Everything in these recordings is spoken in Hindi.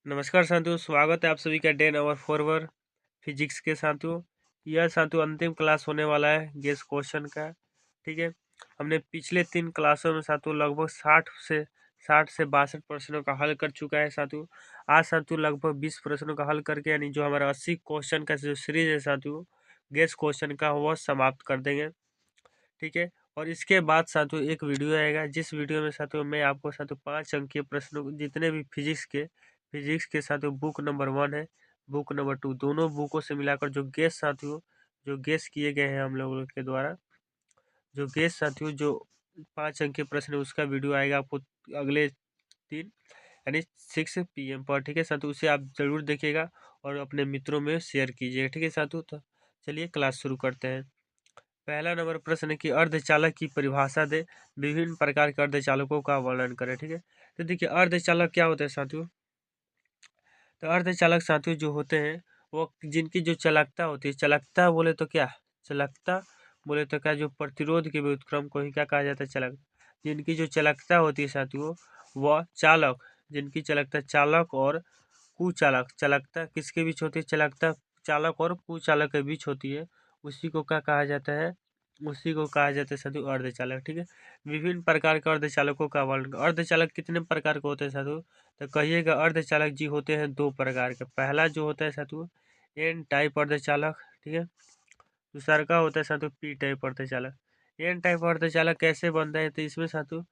नमस्कार साथियों, स्वागत है आप सभी का डे नंबर 4 पर फिजिक्स के साथियों। यह साथियों अंतिम क्लास होने वाला है गेस क्वेश्चन का। ठीक है, हमने पिछले 3 क्लासों में साथियों लगभग 60 से 62 प्रश्नों का हल कर चुका है साथियों। आज साथियों लगभग 20 प्रश्नों का हल करके यानी जो हमारा 80 क्वेश्चन का जो सीरीज है साथियों गेस क्वेश्चन का वह समाप्त कर देंगे। ठीक है, और इसके बाद साथियों एक वीडियो आएगा जिस वीडियो में साथियों मैं आपको साथियों 5 अंक के प्रश्नों जितने भी फिजिक्स के साथियों बुक नंबर 1 है, बुक नंबर 2 दोनों बुकों से मिलाकर जो गेस किए गए हैं हम लोगों के द्वारा, जो गेस साथियों जो 5 अंक के प्रश्न है उसका वीडियो आएगा आपको अगले दिन यानी 6 PM पर। ठीक है साथियों, उसे आप जरूर देखिएगा और अपने मित्रों में शेयर कीजिएगा। ठीक है साथियों, तो चलिए क्लास शुरू करते हैं। पहला नंबर प्रश्न है कि अर्धचालक की परिभाषा दे, विभिन्न प्रकार के अर्धचालकों का वर्णन करें। ठीक है, तो देखिए अर्धचालक क्या होते हैं साथियों। तो अर्धचालक साथियों जो होते हैं वो जिनकी जो चालकता होती है, चालकता बोले तो क्या, चालकता बोले तो क्या, जो प्रतिरोध के व्युत्क्रम को ही क्या कहा जाता है, चालक। जिनकी जो चालकता होती है साथियों वह चालक, जिनकी चालकता चालक और कुचालक, चालकता किसके बीच होती है, चालकता चालक और कुचालक के बीच होती है, उसी को क्या कहा जाता है, उसी को कहा जाता है साथियों अर्धचालक। ठीक है, विभिन्न प्रकार के अर्धचालकों का वर्णन। अर्धचालक कितने प्रकार के होते हैं साथियों, तो कहिएगा अर्धचालक जी होते हैं 2 प्रकार के। पहला जो होता है साथियों एन टाइप अर्धचालक। ठीक है, दूसरा का होता है साथियों पी टाइप अर्धचालक। एन टाइप अर्धचालक कैसे बनता है, तो इसमें साथियों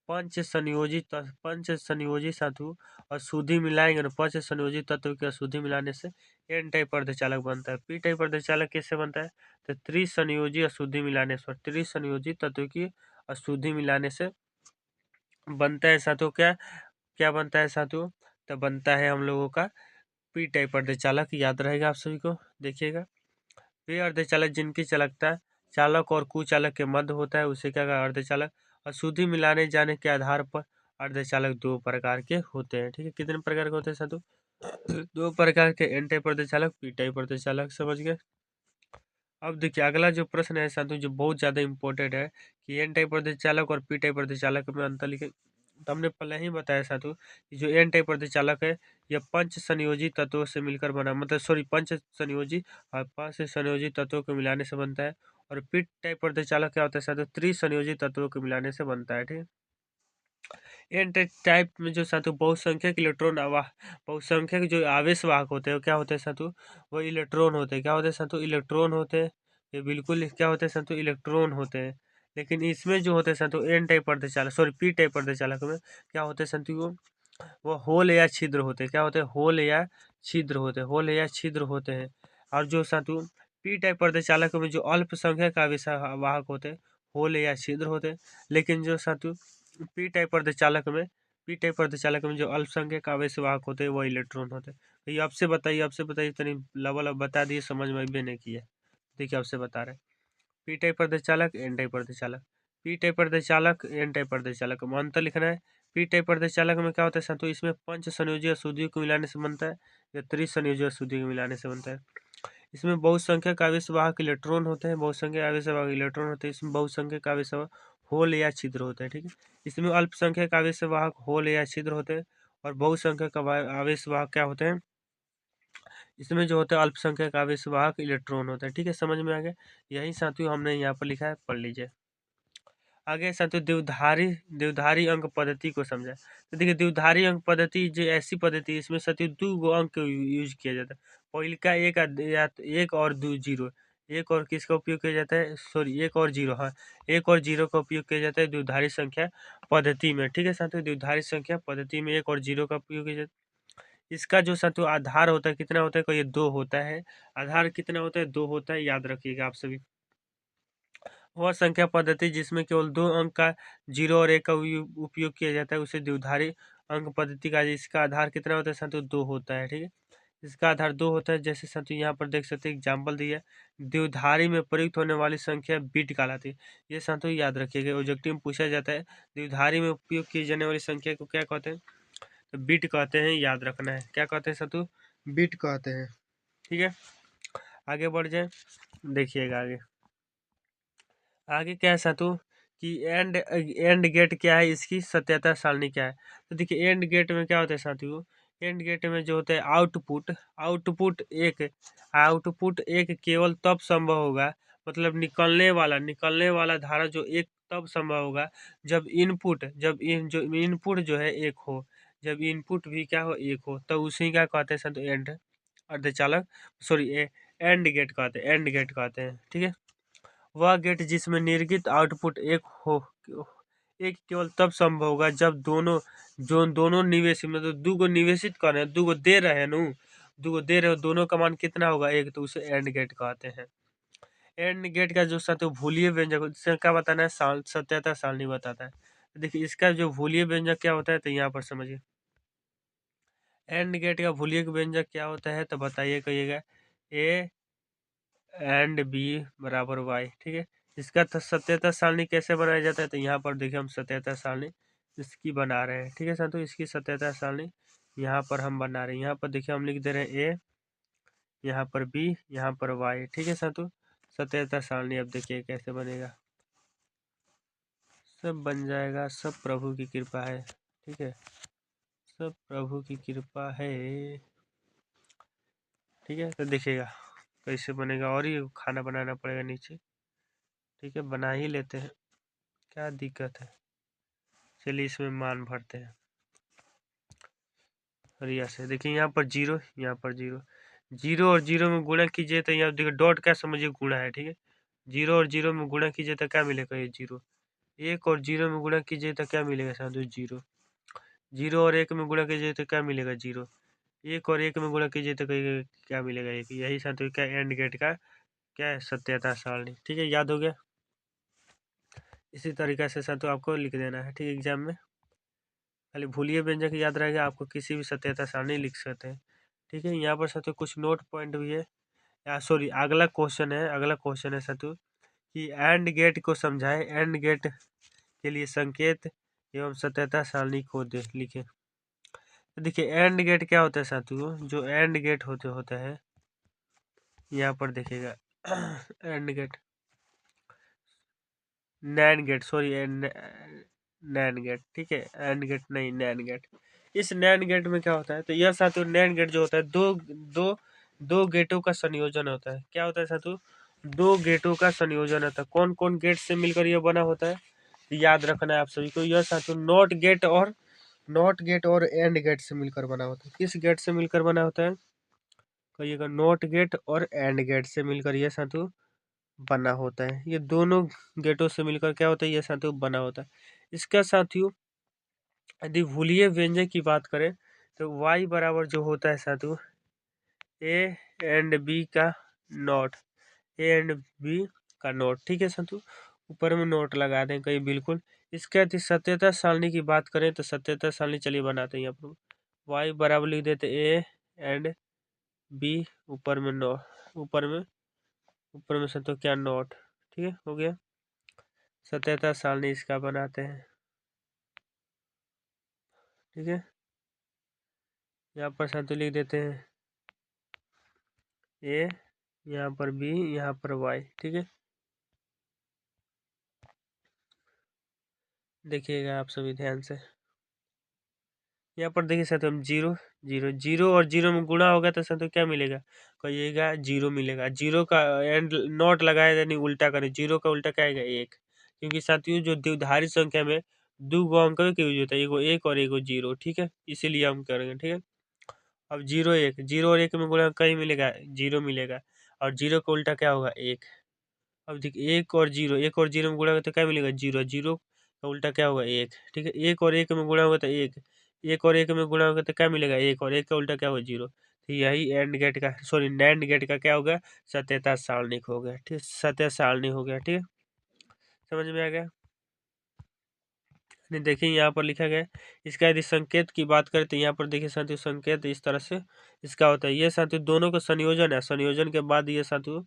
पंच संयोजी साथियों अशुद्धि मिलाएंगे ना, पंच संयोजी तत्व की अशुद्धि मिलाने से एन टाइप अर्धचालक बनता है। पी टाइप अर्धचालक कैसे बनता है, तो त्रिसंयोजी अशुद्धि मिलाने से, त्रिसंयोजी तत्व की अशुद्धि मिलाने से बनता है साथियों। क्या क्या बनता है साथियों, तो बनता है हम लोगों का पी टाइप अर्धचालक। याद रहेगा आप सभी को, देखिएगा। वे अर्धचालक जिनकी चालकता चालक और कुचालक के मध्य होता है उसे क्या कहा, अर्धचालक। अशुद्धि मिलाने जाने के आधार पर अर्धचालक 2 प्रकार के होते हैं। ठीक है, कितने प्रकार के होते हैं साधु, 2 प्रकार के, एन टाइप अर्धचालक, पी टाइप अर्धचालक। समझ गए। अब देखिए अगला जो प्रश्न है साधु जो बहुत ज्यादा इंपॉर्टेंट है कि एन टाइप अर्धचालक और पी टाइप अर्धचालक में अंतर लिखे। तो हमने पहले ही बताया साधु कि जो एन टाइप अर्धचालक है यह पंच संयोजी तत्वों से मिलकर बना, मतलब सॉरी पंच संयोजी और 5 संयोजी तत्वों को मिलाने से बनता है। और पी टाइप अर्धचालक क्या होता है साधु, त्रिसंयोजी तत्वों को मिलाने से बनता है। ठीक है, एन टाइप में जो साधु बहुसंख्यक इलेक्ट्रॉन बहुसंख्यक जो आवेश वाहक होते हैं वो क्या होते हैं साधु, वो इलेक्ट्रॉन होते हैं। क्या होते हैं साधु, इलेक्ट्रॉन होते हैं। ये बिल्कुल क्या होते हैं साधु, इलेक्ट्रॉन होते हैं। लेकिन इसमें जो होते हैं साधु एन टाइप अर्धचालक सॉरी पी टाइप अर्धचालक में क्या होते हैं साधु, वो होल या छिद्र होते हैं। क्या होते हैं, होल या छिद्र होते हैं, होल या छिद्र होते हैं। और जो साधु पी टाइप अर्धचालक में जो अल्पसंख्यक आवेश वाहक होते हैं होल या छिद्र होते हैं। लेकिन जो साधु पी टाइप अर्धचालक में पी टाइप अर्धचालक में जो अल्पसंख्यक आवेश वाहक होते हैं वो इलेक्ट्रॉन होते हैं। तो ये आपसे बताइए तनी लेवल अब बता दिए, समझ में भी नहीं किया। देखिए आपसे बता रहे हैं पी टाइप अर्धचालक, एन टाइप अर्धचालक। पी टाइप अर्धचालक, एन टाइप अर्धचालक में अंतर लिखना है। पी टाइप अर्धचालक में क्या होता है साथियों, इसमें पंच संयोजी अशुद्धि को मिलाने से बनता है या त्रिसंयोजी अशुद्धि को मिलाने से बनता है। इसमें बहुसंख्यक आवेश वाहक इलेक्ट्रॉन होते हैं, बहुसंख्यक आवेश वाहक इलेक्ट्रॉन होते हैं। इसमें बहुसंख्यक आवेश वाहक होल या छिद्र होते हैं। ठीक है, इसमें अल्पसंख्यक आवेश वाहक होल या छिद्र होते हैं। और बहुसंख्यक आवेश वाहक क्या होते हैं, इसमें जो होता है अल्पसंख्यक आवेश वाहक इलेक्ट्रॉन होता है। ठीक है, समझ में आ गया। यही साथियों हमने यहाँ पर लिखा है, पढ़ लीजिए। आगे साथियों देवधारी अंक पद्धति को समझा। तो देखिए देवधारी अंक पद्धति जो ऐसी पद्धति है इसमें साथियों 2 गो अंक यूज किया जाता है। पहले का एक और 2 जीरो, एक और किसका उपयोग किया जाता है, सॉरी एक और जीरो, हाँ एक और जीरो का उपयोग किया जाता है द्विधारी संख्या पद्धति में। ठीक है साथियों, द्विधारी संख्या पद्धति में एक और जीरो का उपयोग किया जाता है। इसका जो साथियों आधार होता है कितना होता है, कोई 2 होता है। आधार कितना होता है, 2 होता है, याद रखिएगा आप सभी। वह संख्या पद्धति जिसमें केवल 2 अंक का 0 और 1 का उपयोग किया जाता है उसे द्विधारी अंक पद्धति का, इसका आधार कितना होता है साथियों, 2 होता है। ठीक है, इसका आधार 2 होता है। जैसे साथियों यहाँ पर देख सकते हैं एग्जाम्पल दिया है, द्विधारी में प्रयुक्त होने वाली संख्या बिट कहलाती है। ये साथियों याद रखिएगा, ऑब्जेक्टिव में पूछा जाता है द्विधारी में उपयोग की जाने वाली संख्या को क्या कहते हैं, तो बिट कहते हैं। याद रखना है, क्या कहते हैं साथियों, बिट कहते हैं। ठीक है, आगे बढ़ जाए, देखिएगा आगे। आगे क्या है सातु कि एंड गेट क्या है, इसकी सत्यता सारणी क्या है। तो देखिए एंड गेट में क्या होता है साथियों, एंड गेट में जो होता है आउटपुट, आउटपुट एक केवल तब संभव होगा, मतलब निकलने वाला धारा जो एक तब संभव होगा जब इनपुट जो है एक हो, जब इनपुट भी क्या हो, एक हो, तो उसी का कहते हैं संत एंड अर्धचालक, सॉरी एंड गेट कहते हैं। ठीक है, वह गेट जिसमें निर्गत आउटपुट एक केवल तब संभव होगा जब दोनों निवेशित, मतलब दूगो निवेशित कर रहे हैं, दूगो दे रहे हैं नु, दूगो दे रहे हो, दोनों का मान कितना होगा एक, तो उसे एंड गेट कहते हैं। एंड गेट का जो साथ भूलिए व्यंजक इससे क्या बताना है, सत्यता सारणी बताता है। देखिए इसका जो भूलिए व्यंजक क्या होता है, तो यहाँ पर समझिए एंड गेट का भूलिए व्यंजक क्या होता है, तो बताइए, कहिएगा ए एंड बी बराबर वाई। ठीक है, इसका सत्यता सारणी कैसे बनाया जाता है, तो यहाँ पर देखिए हम सत्यता सारणी इसकी बना रहे हैं। ठीक है साथियों, इसकी सत्यता सारणी यहाँ पर हम बना रहे हैं। यहाँ पर देखिए हम लिख दे रहे हैं ए, यहाँ पर बी, यहाँ पर वाई। ठीक है साथियों, सत्यता सारणी अब देखिए कैसे बनेगा, सब बन जाएगा, सब प्रभु की कृपा है। ठीक है, सब प्रभु की कृपा है। ठीक है, तो देखिएगा कैसे बनेगा, और ये खाना बनाना पड़ेगा नीचे। ठीक है, बना ही लेते हैं, क्या दिक्कत है। चलिए इसमें मान भरते हैं रिया से। देखिए यहाँ पर जीरो, यहाँ पर जीरो, जीरो और जीरो में गुणा कीजिए तो यहाँ देखिए डॉट क्या समझिए गुणा है। ठीक है, जीरो और जीरो में गुणा कीजिए तो क्या मिलेगा, ये जीरो। एक और जीरो में गुणा कीजिए तो क्या मिलेगा साथियों, जीरो। जीरो और एक में गुणा कीजिए तो क्या मिलेगा, जीरो। एक और एक में गुणा कीजिए तो क्या मिलेगा, एक। यही साथियों क्या एंड गेट का क्या है, सत्यता सारणी। ठीक है, याद हो गया। इसी तरीके से साथियों आपको लिख देना है। ठीक है, एग्जाम में खाली भूलिए व्यंजक याद रहेगा, आपको किसी भी सत्यता सारणी लिख सकते हैं। ठीक है, यहाँ पर साथियों कुछ नोट पॉइंट भी है, या सॉरी अगला क्वेश्चन है साथियों कि एंड गेट को समझाए, एंड गेट के लिए संकेत एवं सत्यता सारणी को दे लिखे। तो देखिए एंड गेट क्या होता है साथियों, जो एंड गेट होता है, यहाँ पर देखिएगा AND gate, NAND gate, sorry NAND gate. ठीक है, एंड गेट नहीं, नैन गेट। इस नैन गेट में क्या होता है, तो यह साथियों नैन गेट जो होता है दो दो दो गेटों का संयोजन होता है। क्या होता है साथियों, दो गेटों का संयोजन होता है। कौन कौन गेट से मिलकर यह बना होता है, तो याद रखना है आप सभी को, यह साथियों नॉट गेट और एंड गेट से मिलकर बना होता है। किस गेट से मिलकर बना होता है, कहिएगा नॉट गेट और एंड गेट से मिलकर यह साथियों बना होता है। ये दोनों गेटों से मिलकर क्या होता है, ये साथियों बना होता है। इसका साथियों यदि भूलिए व्यंजक की बात करें तो y बराबर जो होता है साथियों ए एंड बी का नॉट, ए एंड बी का नोट। ठीक है साथियों, ऊपर में नोट लगा दें कहीं बिल्कुल। इसके यदि सत्यता सारणी की बात करें तो सत्यता सारणी चलिए बनाते हैं। यहाँ पर y बराबर लिख देते ए एंड बी, ऊपर में नो, ऊपर में साथियों क्या नोट। ठीक है, हो गया, सत्यता सारणी इसका बनाते हैं। ठीक है, यहाँ पर साथियों लिख देते हैं ए, यहाँ पर बी, यहाँ पर वाई। ठीक है, देखिएगा आप सभी ध्यान से। यहाँ पर देखिए साथियों हम जीरो जीरो जीरो और जीरो में गुणा होगा तो साथियों क्या मिलेगा, कहिएगा जीरो मिलेगा। जीरो का एंड नॉट लगाया यानी उल्टा करें, जीरो का उल्टा क्या आएगा, एक। क्योंकि साथियों जो द्विधारी संख्या में दो गो अंक का यूज होता है, एगो एक और एगो जीरो। ठीक है, इसीलिए हम करेंगे। ठीक है, अब जीरो और एक में गुणा कहीं मिलेगा, जीरो मिलेगा, और जीरो का उल्टा क्या होगा, एक। अब देखिए एक और जीरो में गुणा होगा तो क्या मिलेगा, जीरो। जीरो का उल्टा क्या होगा, एक। ठीक है, एक और एक में गुणा होगा तो एक, एक और एक में गुणा होगा तो क्या मिलेगा, एक, और एक का उल्टा क्या होगा, जीरो। तो यही एंड गेट का, सॉरी नैंड गेट का क्या होगा, सत्यता सारणी हो गया। ठीक, सत्य सारणी हो गया। ठीक है, समझ में आ गया। नहीं देखिए यहाँ पर लिखा गया है, इसका यदि संकेत की बात करें तो यहाँ पर देखिए साथियों संकेत इस तरह से इसका होता है। ये साथियों दोनों का संयोजन है, संयोजन के बाद ये साथियों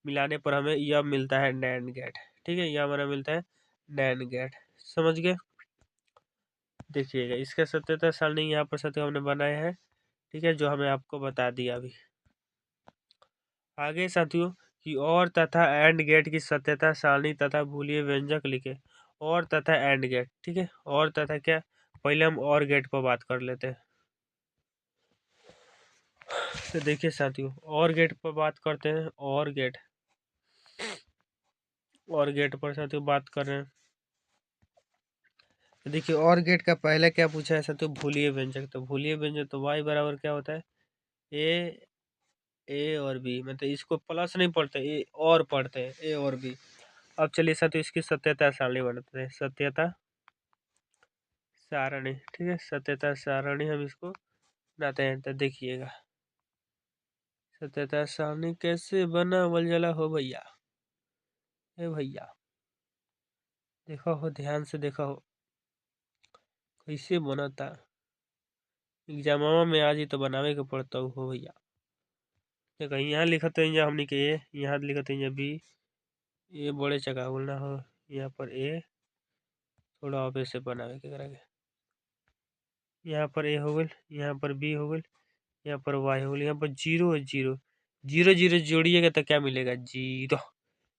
मिलाने पर हमें यह मिलता है नैंड गेट। ठीक है, यह हमारा मिलता है नैंड गेट। समझ गए, देखिएगा इसका सत्यता सारणी यहाँ पर साथियों हमने बनाया है। ठीक है, जो हमें आपको बता दिया अभी। आगे साथियों कि और तथा एंड गेट की सत्यता सारणी तथा बूलियन व्यंजक लिखे। और तथा एंड गेट। ठीक है, और तथा क्या, पहले हम और गेट पर बात कर लेते हैं। तो देखिए साथियों, और गेट पर बात करते हैं। और गेट पर साथियों बात कर रहे हैं। तो देखिए, और गेट का पहले क्या पूछा है साथियों, भूलिए व्यंजक। तो भूलिए व्यंजक तो y बराबर क्या होता है, ए और बी, मतलब इसको प्लस नहीं पढ़ते, ए और पढ़ते हैं, ए और बी। अब चलिए साथियों, इसकी सत्यता सारणी बनाते हैं। सत्यता सारणी, ठीक है, सत्यता सारणी हम इसको बनाते हैं। तो देखिएगा, सत्यता सारणी कैसे बनावल जाला हो भैया, ए भैया देखो हो, ध्यान से देखो हो कैसे बनता। एग्जामवा में आज ही तो बनावे के पड़ता हो भैया। देखो यहाँ लिखते हैं, हमने के ए, यहाँ लिखते हैं बी, ए बड़े चका बोलना हो, यहाँ पर ए थोड़ा ऑफे से बनावे के करेंगे। यहाँ पर ए हो गल, यहाँ पर बी हो गल, यहाँ पर वाई हो गल, यहाँ पर जीरो है, जीरो जीरो जीरो जोड़िएगा तो क्या मिलेगा, जीरो।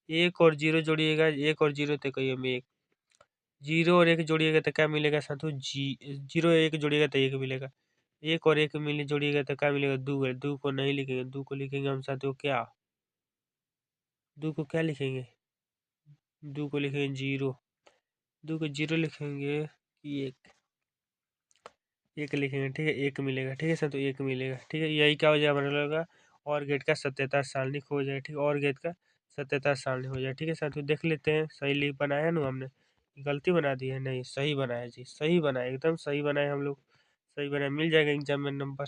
एक और जीरो जोड़िएगा, एक और जीरो तो कहिए में एक, जीरो और एक जोड़िएगा तो क्या मिलेगा साथों, जीरो एक जोड़िएगा तो एक मिलेगा, एक और एक मिले जोड़िएगा तो क्या मिलेगा, दो है। दो को नहीं लिखेंगे, दो को लिखेंगे हम साथियों क्या, दो को क्या लिखेंगे, दो को लिखेंगे जीरो, दो को जीरो लिखेंगे कि एक लिखेंगे, ठीक है, एक मिलेगा, ठीक है सर, तो एक मिलेगा, ठीक है। यही क्या हो जाएगा हमारा लगा, और गेट का सत्यता सारणी हो जाए, ठीक है, और गेट का सत्यता सारणी हो जाए, ठीक है सर। तो देख लेते हैं, सही लिख बनाया ना हमने, गलती बना दी है, नहीं सही बनाया जी, सही बनाया, एकदम सही बनाया हम लोग, सही बनाया, मिल जाएगा एग्जाम में नंबर।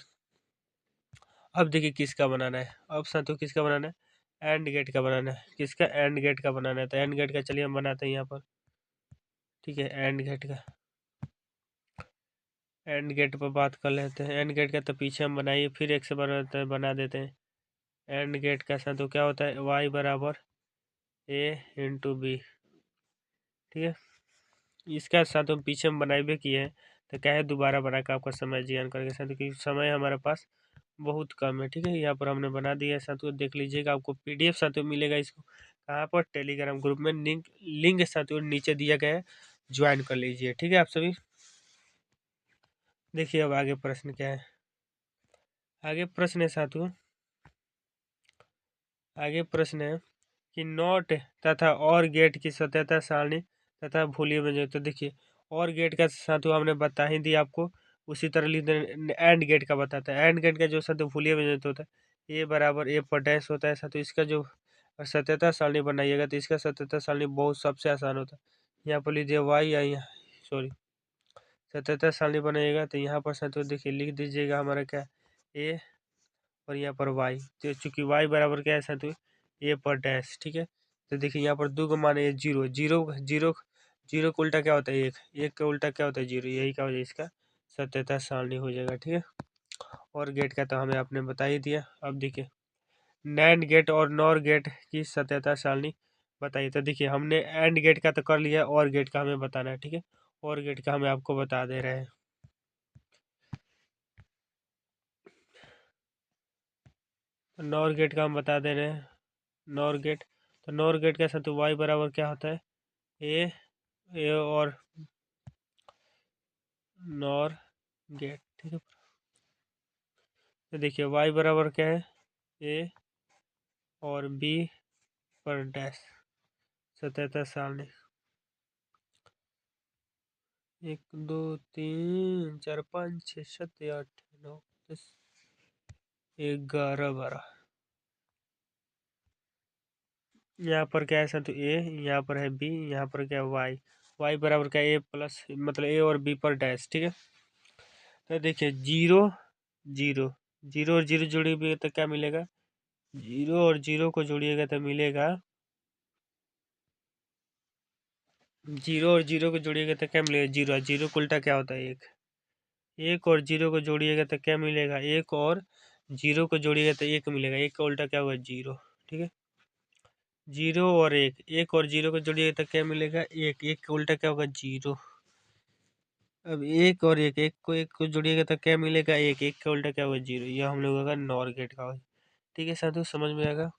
अब देखिए किसका बनाना है, अब साथियों किसका बनाना है, एंड गेट का बनाना है। किसका, एंड गेट का बनाना है। तो एंड गेट का चलिए हम बनाते हैं यहाँ पर, ठीक है, एंड गेट का, एंड गेट पर बात कर लेते हैं। एंड गेट का तो पीछे हम बनाइए, फिर एक से बना देते हैं। एंड गेट का साथ तो क्या होता है, y बराबर ए इंटू बी, ठीक है। इसका साथ हम पीछे हम बनाए भी किए हैं, तो क्या है, दोबारा बना के आपका समय जियान करके साथ, क्योंकि समय हमारे पास बहुत कम है, ठीक है। यहाँ पर हमने बना दिया है साथियों, देख लीजिएगा, आपको पीडीएफ साथियों मिलेगा। इसको कहाँ पर, टेलीग्राम ग्रुप में, लिंक लिंक साथियों नीचे दिया गया है, ज्वाइन कर लीजिए, ठीक है आप सभी। देखिए अब आगे प्रश्न क्या है, आगे प्रश्न है साथियों, आगे प्रश्न है कि नॉट तथा और गेट की सत्यता सारणी तथा भूलिए व्यंजक। तो देखिए, और गेट का साथियों हमने बता ही दिया आपको, उसी तरह लिख एंड गेट का बताता है। एंड गेट का जो साथियों भूलिए व्यंजक होता है, ए बराबर ए पर डैश होता है साथियों। इसका जो सत्यता सारणी बनाइएगा, तो इसका सत्यता सारणी बहुत सबसे आसान होता है। यहाँ पर लीजिए वाई, या यहाँ सॉरी, सत्यता सारणी बनाइएगा तो यहाँ पर साथियों देखिए लिख दीजिएगा हमारा क्या, ए और यहाँ पर वाई। तो चूंकि वाई बराबर क्या है साथियों, ए पर डैश, ठीक है। तो देखिए यहाँ पर दो को माने जीरो, जीरो जीरो, जीरो का उल्टा क्या होता है, एक, एक का उल्टा क्या होता है, जीरो। यही क्या हो जाए, इसका सत्यता सारणी हो जाएगा, ठीक है। और गेट का तो हमें आपने बता ही दिया। अब देखिए, नैंड गेट और नॉर गेट की सत्यता सारणी बताइए। तो देखिए, हमने एंड गेट का तो कर लिया, और गेट का हमें बताना है, ठीक है। और गेट का हमें आपको बता दे रहे हैं। नॉर गेट का हम बता दे रहे हैं, नॉर गेट। तो नॉर गेट का साथ वाई बराबर क्या होता है, ए, ए और नॉर गेट, ठीक है। तो देखिए वाई बराबर क्या है, ए और बी पर डैश, सत्यता सारणी, एक दो तीन चार पाँच छः सात आठ नौ दस ग्यारह बारह। यहाँ पर क्या है सर, तो ए, यहाँ पर है बी, यहाँ पर क्या है वाई। वाई बराबर क्या है, ए प्लस, मतलब ए और बी पर डैश, ठीक है। तो देखिए जीरो जीरो, जीरो और जीरो जोड़िएगा तो क्या मिलेगा, जीरो और जीरो को जोड़िएगा तो मिलेगा, जीरो और जीरो को जोड़िएगा तो क्या मिलेगा, जीरो। जीरो को उल्टा क्या होता है, एक, एक और जीरो को जोड़िएगा तो क्या मिलेगा, एक और जीरो को जोड़िएगा तो एक मिलेगा, एक का उल्टा क्या होगा, जीरो, ठीक है। जीरो और एक, एक और जीरो को जोड़िएगा तो क्या मिलेगा, एक, एक का उल्टा क्या होगा, जीरो। अब एक और एक को जोड़िएगा तो क्या मिलेगा, एक, एक का उल्टा क्या होगा, जीरो। यह हम लोगों का नॉर गेट का होगा, ठीक है साथियों, समझ में आएगा।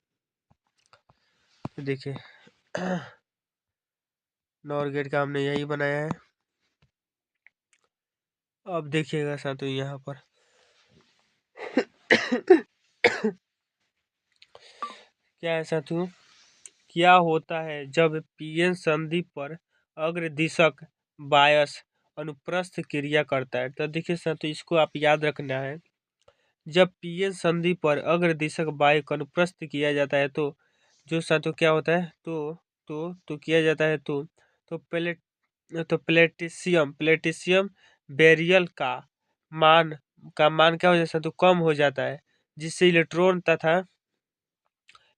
तो देखिए नॉर गेट का हमने यही बनाया है। अब देखिएगा साथियों यहाँ पर क्या है साथियों, क्या होता है जब पीएन संधि पर अग्रदिशक बायस अनुप्रस्थ क्रिया करता है। तो देखिए साथियों, इसको आप याद रखना है। जब पीएन संधि पर अग्रदिशक बायस अनुप्रस्थ किया जाता है तो जो साथियों क्या होता है, तो किया जाता है तो प्लेट तो प्लेटिशियम बेरियल मान क्या हो जाता है, तो कम हो जाता है, जिससे इलेक्ट्रॉन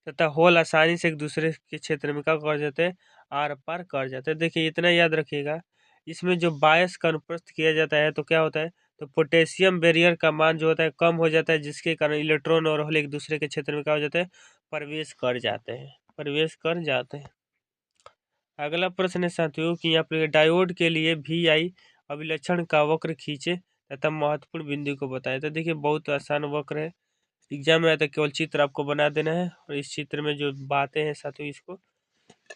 तथा होल आसानी से एक दूसरे के क्षेत्र में क्या कर जाते हैं, आर पार कर जाते हैं। देखिए इतना याद रखिएगा, इसमें जो बायस का अनुप्रस्थ किया जाता है तो क्या होता है, तो पोटेशियम बैरियर का मान जो होता है कम हो जाता है, जिसके कारण इलेक्ट्रॉन और होल एक दूसरे के क्षेत्र में क्या हो जाते हैं, प्रवेश कर जाते हैं। अगला प्रश्न है साथियों कि यहाँ पे डायोड के लिए वी आई अभिलक्षण का वक्र खींचे तथा महत्वपूर्ण बिंदु को बताए। तो देखिए बहुत आसान वक्र है, एग्जाम में आया तो केवल चित्र आपको बना देना है और इस चित्र में जो बातें हैं साथियों इसको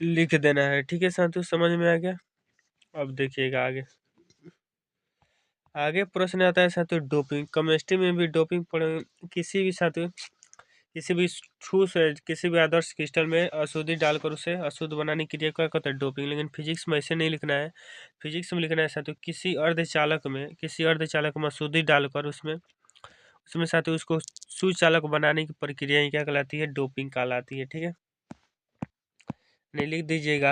लिख देना है। ठीक है साथियों, समझ में आ गया। अब देखिएगा आगे प्रश्न आता है साथियों डोपिंग। केमिस्ट्री में भी डोपिंग पढ़ किसी भी साथियों किसी भी ठोस किसी भी आदर्श क्रिस्टल में अशुद्धि डालकर उसे अशुद्ध बनाने की क्रिया क्या कहते हैं, डोपिंग। लेकिन फिजिक्स में ऐसे नहीं लिखना है, फिजिक्स में लिखना है साथियों किसी अर्धचालक में अशुद्धि डालकर उसमें उसमें साथियों उसको सुचालक बनाने की प्रक्रिया ही क्या कहलाती है, डोपिंग कहलाती है। ठीक है, नहीं लिख दीजिएगा,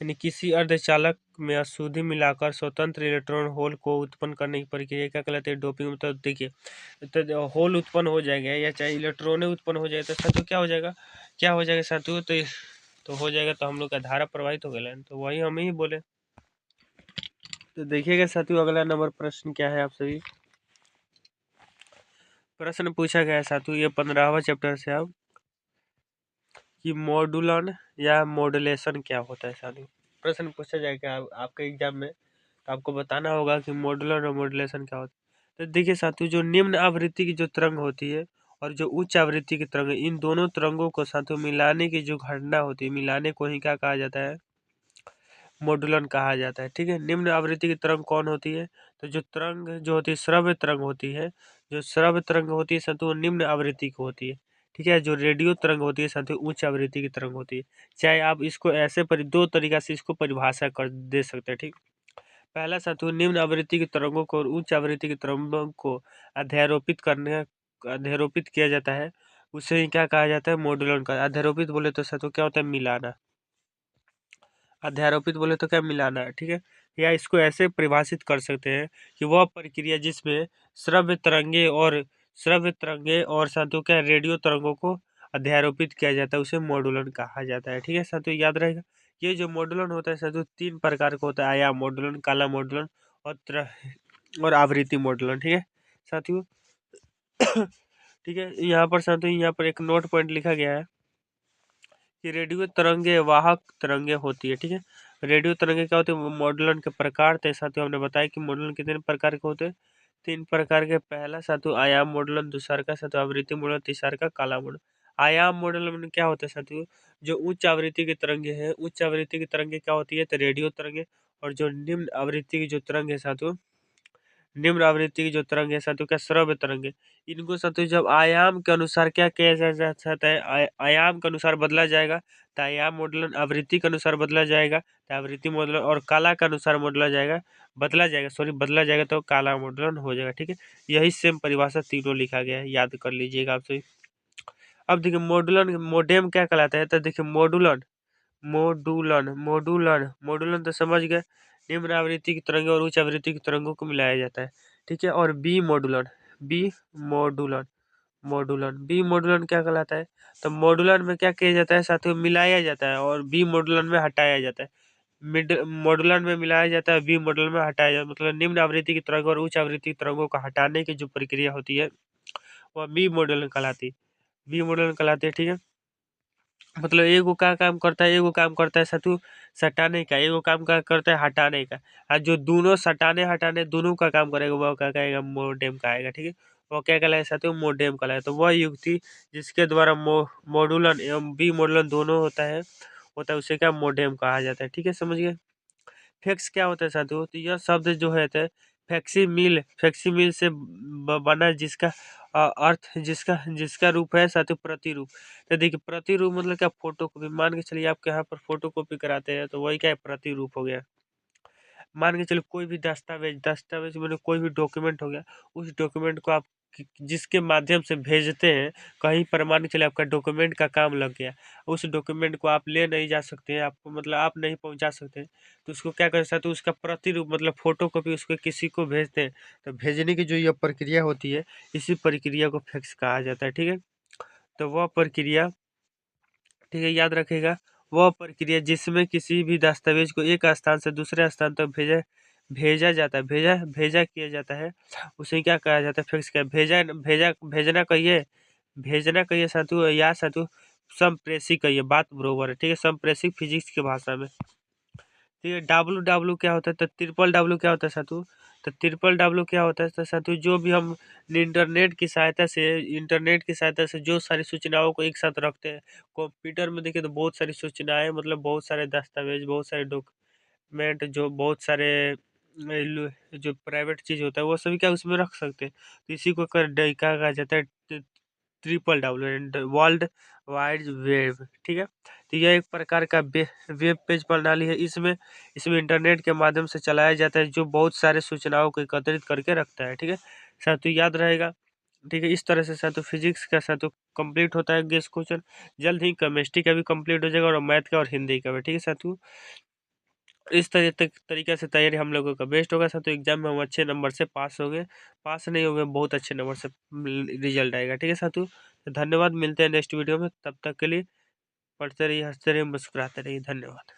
यानी किसी अर्धचालक में अशुद्धि मिलाकर स्वतंत्र इलेक्ट्रॉन होल को उत्पन्न करने की प्रक्रिया क्या कहलाती है, डोपिंग। मतलब देखिए तो होल उत्पन्न हो जाएगा या चाहे इलेक्ट्रॉन उत्पन्न हो जाए तो साथियों क्या हो जाएगा साथियों, तो हो जाएगा, तो हम लोग का धारा प्रवाहित हो गया, तो वही हम ही बोले। तो देखिएगा साथियों अगला नंबर प्रश्न क्या है, आप सभी प्रश्न पूछा गया है साथियों, ये 15वां चैप्टर से अब कि मॉड्यूलन या मॉड्यूलेशन क्या होता है साथियों। प्रश्न पूछा जाएगा आपके एग्जाम में, तो आपको बताना होगा कि मॉड्यूलन और मॉड्यूलेशन क्या होता है। तो देखिए साथियों, जो निम्न आवृत्ति की जो तरंग होती है और जो उच्च आवृत्ति की तरंग है, इन दोनों तरंगों को साथियों मिलाने की जो घटना होती है, मिलाने को ही क्या कहा जाता है, मॉड्यूलन कहा जाता है। ठीक है, निम्न आवृत्ति की तरंग कौन होती है, तो जो तरंग जो होती है श्रव्य तरंग होती है, जो श्रव्य तरंग होती है साथियों निम्न आवृत्ति की होती है। ठीक है, जो रेडियो तरंग होती है साथियों उच्च आवृत्ति की तरंग होती है। चाहे आप इसको ऐसे दो तरीका से इसको परिभाषा कर दे सकते हैं। ठीक, पहला साथियों निम्न आवृत्ति की तरंगों को और उच्च आवृत्ति की तरंगों को अध्यारोपित किया जाता है, उसे ही क्या कहा जाता है, मॉड्यूलन का। अध्यारोपित बोले तो साथियों क्या होता है, मिलाना। अध्यारोपित बोले तो क्या, मिलाना है। ठीक है, या इसको ऐसे परिभाषित कर सकते हैं कि वह प्रक्रिया जिसमें श्रव्य तरंगे और साथियों क्या रेडियो तरंगों को अध्यारोपित किया जाता है, उसे मॉड्यूलन कहा जाता है। ठीक है साथियों, याद रहेगा। ये जो मॉड्यूलन होता है साथियों 3 प्रकार का होता है, आयाम मॉड्यूलन, काला मॉड्यूलन और आवृत्ति मॉड्यूलन। ठीक है साथियों। ठीक है, यहाँ पर साथियों यहाँ पर एक नोट पॉइंट लिखा गया है कि रेडियो तरंगे वाहक तरंगे होती है। ठीक है, रेडियो तरंगे क्या होती है, मॉड्यूलन के प्रकार थे साथियों, हमने बताया कि मॉड्यूलन कितने प्रकार के होते हैं, 3 प्रकार के। पहला साथियों आयाम मॉड्यूलन, दूसरा का साथियों आवृत्ति मॉड्यूलन, तीसरा का काला मॉड्यूलन। आयाम मॉड्यूलन में क्या होता है साथियों, जो उच्च आवृत्ति की तरंगे हैं, उच्च आवृत्ति की तरंगे क्या होती है, तो रेडियो तरंगे। और जो निम्न आवृत्ति की जो तरंग है साथियों, निम्न आवृत्ति की जो तरंग है साथियों क्या, श्रव्य तरंग है। इनको साथियों जब आयाम के अनुसार क्या किया जाता है, आयाम के अनुसार बदला जाएगा तो आयाम मॉडलन, आवृत्ति के अनुसार बदला जाएगा तो आवृत्ति मॉडलन, और काला के अनुसार बदला जाएगा तो काला मॉडलन हो जाएगा। ठीक है, यही सेम परिभाषा तीनों लिखा गया है, याद कर लीजिएगा आप सभी। अब देखिए मॉडुलन मोडेम क्या कहलाता है, तो देखिए मॉडुलन तो समझ गए, निम्न आवृत्ति की तरंगें और उच्च आवृत्ति की तरंगों को मिलाया जाता है। ठीक है, और बी मॉडुलन बी मॉडुलन क्या कहलाता है, तो मॉडुलन में क्या किया जाता है साथियों, मिलाया जाता है, और बी मॉडुलन में हटाया जाता है। मिड मॉडुलन में मिलाया जाता है, बी मॉडुलन में हटाया जाता है। मतलब निम्न आवृत्ति की तरंगों और उच्च आवृत्ति की तरंगों को हटाने की जो प्रक्रिया होती है वह बी मॉडुलन कहलाती है। ठीक है, मतलब एगो का काम करता है, एगो काम करता है साथियों सटाने का, एगो काम का करता है हटाने का, और जो दोनों सटाने हटाने दोनों का काम करेगा वह क्या कहेगा, मोडेम कहेगा। ठीक है, वो क्या कहलाए साथियों, मोडेम कहलाए। तो वह युक्ति जिसके द्वारा मॉडुलन एवं बी मॉडुलन दोनों होता है उसे क्या, मोडेम कहा जाता है। ठीक है, समझ गए। फैक्स क्या होता है साथियों, तो यह शब्द जो है फैक्सीमिल से बना जिसका अर्थ जिसका जिसका रूप है साथियों प्रतिरूप। तो देखिए प्रतिरूप मतलब क्या, फोटो कॉपी। मान के चलिए आपके यहाँ पर फोटो कॉपी कराते हैं तो वही क्या है, प्रतिरूप हो गया। मान के चलो कोई भी दस्तावेज, दस्तावेज मैंने कोई भी डॉक्यूमेंट हो गया, उस डॉक्यूमेंट को आप जिसके माध्यम से भेजते हैं कहीं पर, मान के चले आपका डॉक्यूमेंट का काम लग गया, उस डॉक्यूमेंट को आप ले नहीं जा सकते हैं, आपको मतलब आप नहीं पहुंचा सकते हैं, तो उसको क्या कर सकते हैं, उसका प्रतिरूप मतलब फोटो कॉपी उसको किसी को भेजते हैं। तो भेजने की जो ये प्रक्रिया होती है, इसी प्रक्रिया को फैक्स कहा जाता है। ठीक है, तो वह प्रक्रिया, ठीक है, याद रखिएगा, वह प्रक्रिया जिसमें किसी भी दस्तावेज को एक स्थान से दूसरे स्थान तक भेजा भेजा जाता है, भेजा भेजा किया जाता है, उसे क्या कहा जाता है, फिक्स किया। भेजा भेजा भेजना कहिए, भेजना कहिए साथियों, या साथियों संप्रेषित कहिए, बात बरोबर है। ठीक है, संप्रेषित फिजिक्स की भाषा में। ठीक है, डब्लू डब्लू क्या होता है, तो ट्रिपल डब्लू क्या होता है साथियों, तो ट्रिपल डब्लू क्या होता है, तो साथियों जो भी हम इंटरनेट की सहायता से जो सारी सूचनाओं को एक साथ रखते हैं। कंप्यूटर में देखिए तो बहुत सारी सूचनाएं, मतलब बहुत सारे दस्तावेज, बहुत सारे डॉक्यूमेंट, जो बहुत सारे जो प्राइवेट चीज होता है वो सभी क्या उसमें रख सकते हैं। तो इसी को क्या कहा जाता है, triple W, world wide web. ठीक है, तो यह एक प्रकार का वेब पेज प्रणाली है। इसमें इसमें इंटरनेट के माध्यम से चलाया जाता है, जो बहुत सारे सूचनाओं को एकत्रित करके रखता है। ठीक है साथियों, याद रहेगा। ठीक है, इस तरह से साथियों फिजिक्स का साथियों कंप्लीट होता है गेस क्वेश्चन। जल्द ही केमिस्ट्री का भी कंप्लीट हो जाएगा, और मैथ का और हिंदी का भी। ठीक है साथियों, इस तरीके से तैयारी हम लोगों का बेस्ट होगा साथियों। एग्जाम में हम अच्छे नंबर से पास होंगे, पास नहीं होंगे बहुत अच्छे नंबर से रिजल्ट आएगा। ठीक है साथियों, तो धन्यवाद, मिलते हैं नेक्स्ट वीडियो में, तब तक के लिए पढ़ते रहिए, हंसते रहिए, मुस्कुराते रहिए, धन्यवाद।